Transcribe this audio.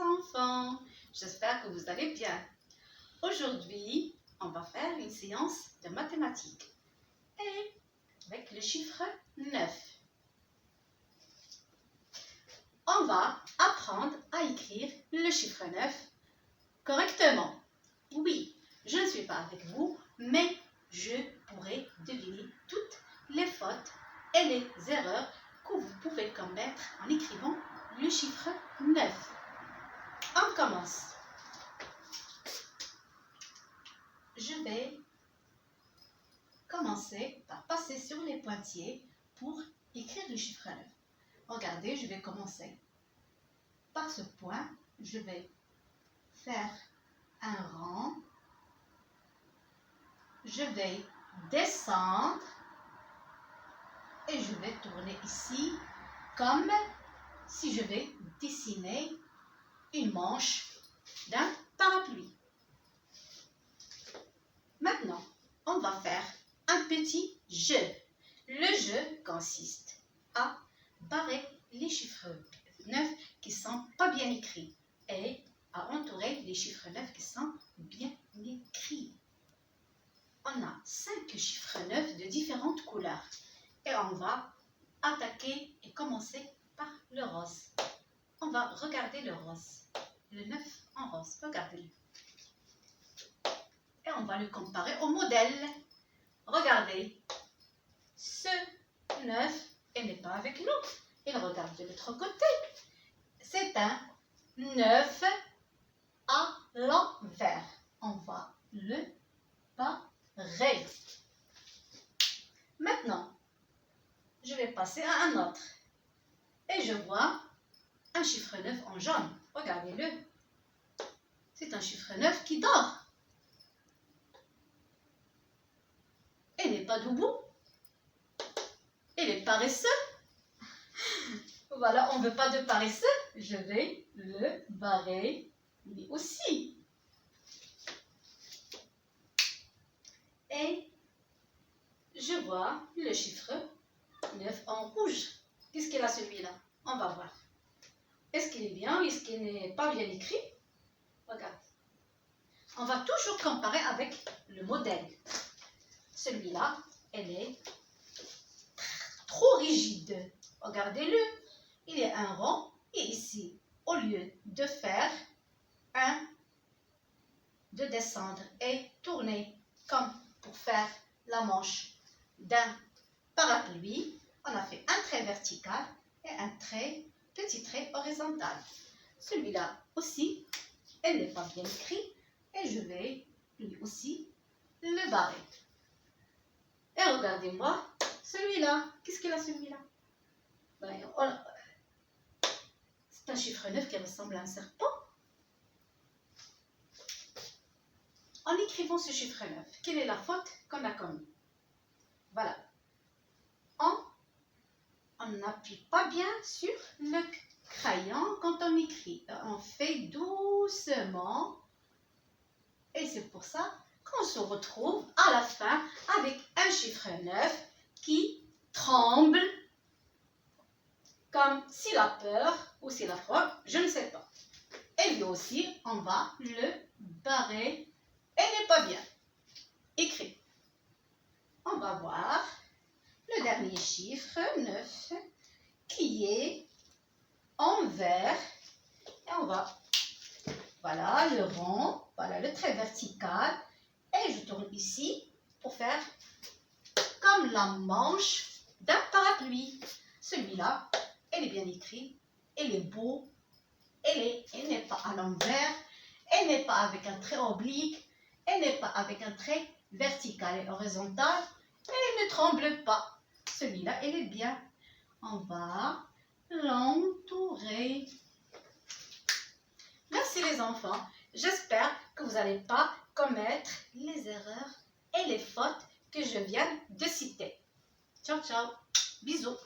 enfants, j'espère que vous allez bien. Aujourd'hui, on va faire une séance de mathématiques et avec le chiffre 9. On va apprendre à écrire le chiffre 9 correctement. Oui, je ne suis pas avec vous, mais je pourrai deviner toutes les fautes et les erreurs que vous pouvez commettre en écrivant le chiffre 9. On commence. Je vais commencer par passer sur les pointillés pour écrire le chiffre 9. Regardez, je vais commencer par ce point. Je vais faire un rang. Je vais descendre et je vais tourner ici comme si je vais dessiner une manche d'un parapluie. Maintenant, on va faire un petit jeu. Le jeu consiste à barrer les chiffres 9 qui ne sont pas bien écrits et à entourer les chiffres 9 qui sont bien écrits. On a 5 chiffres 9 de différentes couleurs et on va attaquer et commencer par le rose. On va regarder le rose, le 9 en rose, regardez-le. Et on va le comparer au modèle. Regardez, ce 9, il n'est pas avec nous. Il regarde de l'autre côté. C'est un 9 à l'envers. On va le barrer. Maintenant, je vais passer à un autre. Et je vois un chiffre 9 en jaune. Regardez-le. C'est un chiffre 9 qui dort. Il n'est pas debout. Il est paresseux. Voilà, on ne veut pas de paresseux. Je vais le barrer lui aussi. Et je vois le chiffre 9 en rouge. Qu'est-ce qu'il a celui-là? On va voir. Est-ce qu'il est bien ou est-ce qu'il n'est pas bien écrit? Regarde. On va toujours comparer avec le modèle. Celui-là, elle est trop rigide. Regardez-le. Il y a un rond et ici, au lieu de faire de descendre et tourner comme pour faire la manche d'un parapluie, on a fait un trait vertical et un petit trait horizontal. Celui-là aussi, elle n'est pas bien écrit et je vais lui aussi le barrer. Et regardez-moi celui-là. Qu'est-ce qu'il a celui-là? C'est un chiffre 9 qui ressemble à un serpent. En écrivant ce chiffre 9, quelle est la faute qu'on a commise? Voilà. On n'appuie pas bien sur le crayon quand on écrit. On fait doucement. Et c'est pour ça qu'on se retrouve à la fin avec un chiffre 9 qui tremble comme s'il a peur ou s'il a froid, je ne sais pas. Et lui aussi, on va le barrer. Elle n'est pas bien écrit. On va voir le dernier chiffre, 9, qui est en vert. Et on va, voilà le rond, voilà le trait vertical. Et je tourne ici pour faire comme la manche d'un parapluie. Celui-là, elle est bien écrit, elle est beau, elle n'est pas à l'envers, elle n'est pas avec un trait oblique, elle n'est pas avec un trait vertical et horizontal, et elle ne tremble pas. Celui-là, elle est bien. On va l'entourer. Merci les enfants. J'espère que vous n'allez pas commettre les erreurs et les fautes que je viens de citer. Ciao, ciao. Bisous.